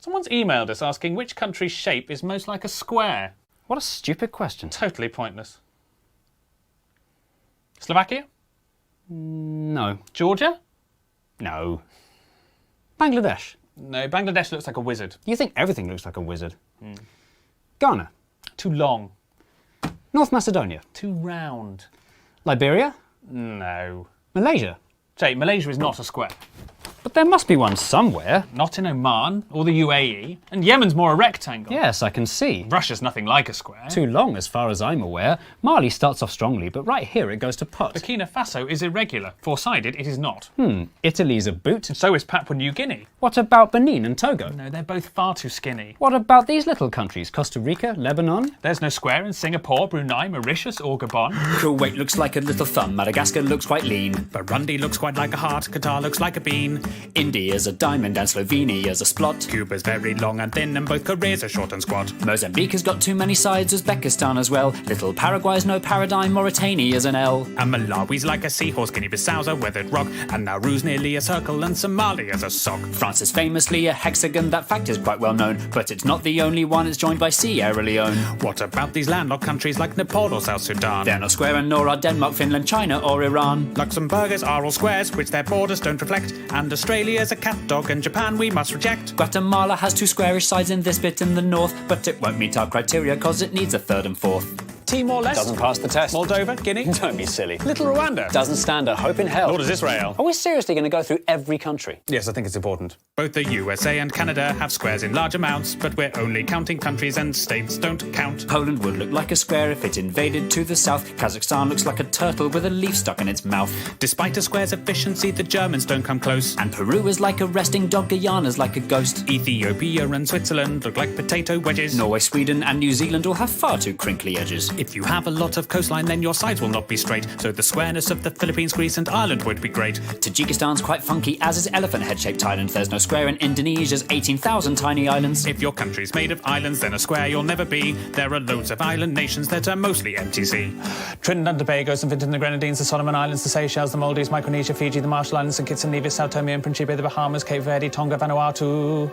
Someone's emailed us asking which country's shape is most like a square. What a stupid question. Totally pointless. Slovakia? No. Georgia? No. Bangladesh? No, Bangladesh looks like a wizard. You think everything looks like a wizard. Ghana? Too long. North Macedonia? Too round. Liberia? No. Malaysia? Jay, Malaysia is not a square. But there must be one somewhere. Not in Oman or the UAE. And Yemen's more a rectangle. Yes, I can see. Russia's nothing like a square. Too long, as far as I'm aware. Mali starts off strongly, but right here it goes to pot. Burkina Faso is irregular. Four-sided, it is not. Italy's a boot. And so is Papua New Guinea. What about Benin and Togo? No, they're both far too skinny. What about these little countries? Costa Rica, Lebanon? There's no square in Singapore, Brunei, Mauritius or Gabon. Kuwait looks like a little thumb, Madagascar looks quite lean. Burundi looks quite like a heart, Qatar looks like a bean. India's a diamond and Slovenia's a splot. Cuba's very long and thin and both Koreas are short and squat. Mozambique has got too many sides, Uzbekistan as well. Little Paraguay's no paradigm, Mauritania's an L. And Malawi's like a seahorse, Guinea-Bissau's a weathered rock. And Nauru's nearly a circle and Somalia's a sock. France is famously a hexagon, that fact is quite well known. But it's not the only one, it's joined by Sierra Leone. What about these landlocked countries like Nepal or South Sudan? They're not square and nor are Denmark, Finland, China or Iran. Luxembourgers are all squares, which their borders don't reflect. And Australia's a cat dog and Japan we must reject. Guatemala has two squarish sides in this bit in the north, but it won't meet our criteria cause it needs a third and fourth. Timor-Leste? Doesn't pass the test. Moldova? Guinea? Don't be silly. Little Rwanda? Doesn't stand a hope in hell. Nor does Israel. Are we seriously going to go through every country? Yes, I think it's important. Both the USA and Canada have squares in large amounts, but we're only counting countries and states don't count. Poland would look like a square if it invaded to the south. Kazakhstan looks like a turtle with a leaf stuck in its mouth. Despite a square's efficiency, the Germans don't come close. And Peru is like a resting dog, Guyana's like a ghost. Ethiopia and Switzerland look like potato wedges. Norway, Sweden and New Zealand all have far too crinkly edges. If you have a lot of coastline, then your sides will not be straight, so the squareness of the Philippines, Greece and Ireland would be great. Tajikistan's quite funky, as is elephant head-shaped Thailand. There's no square in Indonesia's 18,000 tiny islands. If your country's made of islands, then a square you'll never be. There are loads of island nations that are mostly MTC. Trinidad and Tobago, St. Vincent and the Grenadines, the Solomon Islands, the Seychelles, the Maldives, Micronesia, Fiji, the Marshall Islands, St. Kitts and Nevis, Sao Tome and Principe, the Bahamas, Cape Verde, Tonga, Vanuatu.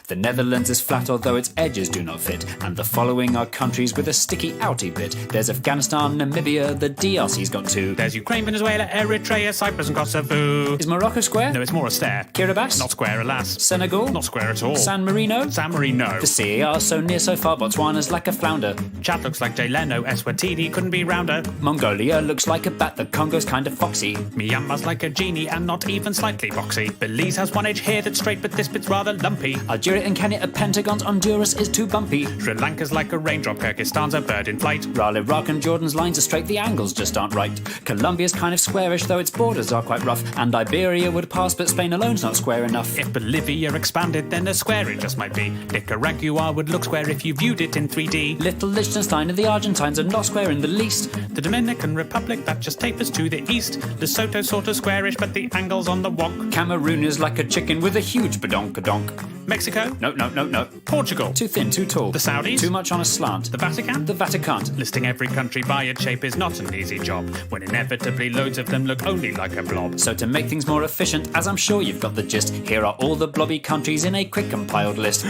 The Netherlands is flat although its edges do not fit, and the following are countries with a sticky outy bit. There's Afghanistan, Namibia, the DRC's got two. There's Ukraine, Venezuela, Eritrea, Cyprus and Kosovo. Is Morocco square? No, it's more a stare. Kiribati? Not square, alas. Senegal? Not square at all. San Marino? San Marino. The CAR so near so far, Botswana's like a flounder. Chad looks like Jay Leno, Eswatini couldn't be rounder. Mongolia looks like a bat, the Congo's kind of foxy. Myanmar's like a genie and not even slightly boxy. Belize has one edge here that's straight but this bit's rather lumpy. Algeria and Kenya are pentagons, Honduras is too bumpy. Sri Lanka's like a raindrop, Kyrgyzstan's a bird in flight. While Iraq and Jordan's lines are straight, the angles just aren't right. Colombia's kind of squarish, though its borders are quite rough. And Iberia would pass, but Spain alone's not square enough. If Bolivia expanded, then a square it just might be. Nicaragua would look square if you viewed it in 3D. Little Liechtenstein and the Argentines are not square in the least. The Dominican Republic, that just tapers to the east. Lesotho sort of squarish, but the angle's on the wonk. Cameroon is like a chicken with a huge badonkadonk. Mexico? No. Portugal? Too thin, too tall. The Saudis? Too much on a slant. The Vatican? The Vatican. Listing every country by its shape is not an easy job, when inevitably loads of them look only like a blob. So to make things more efficient, as I'm sure you've got the gist, here are all the blobby countries in a quick compiled list.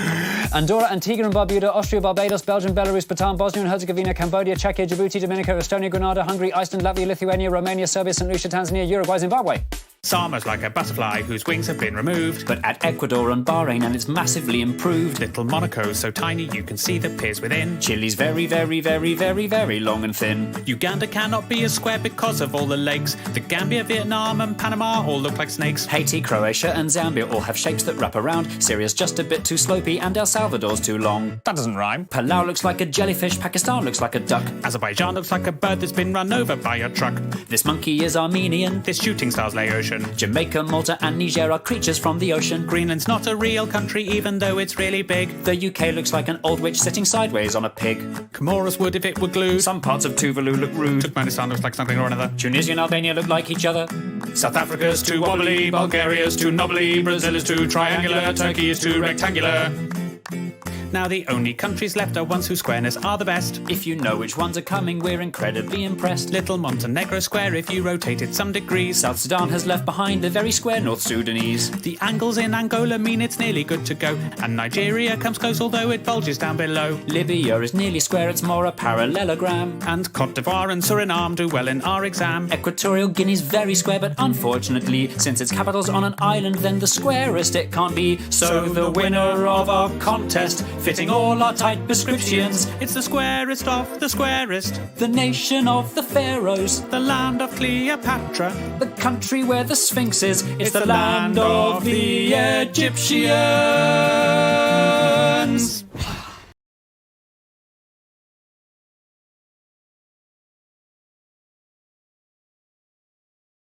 Andorra, Antigua and Barbuda, Austria, Barbados, Belgium, Belarus, Bhutan, Bosnia and Herzegovina, Cambodia, Czechia, Djibouti, Dominica, Estonia, Grenada, Hungary, Iceland, Latvia, Lithuania, Romania, Serbia, St. Lucia, Tanzania, Uruguay, Zimbabwe. Sama's like a butterfly whose wings have been removed. But at Ecuador and Bahrain and it's massively improved. Little Monaco's so tiny you can see the piers within. Chile's very, very, very, very, very long and thin. Uganda cannot be a square because of all the legs. The Gambia, Vietnam and Panama all look like snakes. Haiti, Croatia and Zambia all have shapes that wrap around. Syria's just a bit too slopey and El Salvador's too long. That doesn't rhyme. Palau looks like a jellyfish, Pakistan looks like a duck. Azerbaijan looks like a bird that's been run over by a truck. This monkey is Armenian, this shooting star's Laotian. Jamaica, Malta and Niger are creatures from the ocean. Greenland's not a real country even though it's really big. The UK looks like an old witch sitting sideways on a pig. Comoros would if it were glued. Some parts of Tuvalu look rude. Turkmenistan looks like something or another. Tunisia and Albania look like each other. South Africa's too wobbly, Bulgaria's too knobbly, Brazil is too triangular, Turkey is too rectangular. Now the only countries left are ones whose squareness are the best. If you know which ones are coming, we're incredibly impressed. Little Montenegro square if you rotate it some degrees. South Sudan has left behind the very square North Sudanese. The angles in Angola mean it's nearly good to go. And Nigeria comes close although it bulges down below. Libya is nearly square, it's more a parallelogram. And Cote d'Ivoire and Suriname do well in our exam. Equatorial Guinea's very square, but unfortunately, since its capital's on an island, then the squarest it can't be. So the winner of our contest, fitting all our tight prescriptions, it's the squarest of the squarest. the nation of the pharaohs, The land of Cleopatra. the country where the Sphinx is. It's the land of the Egyptians.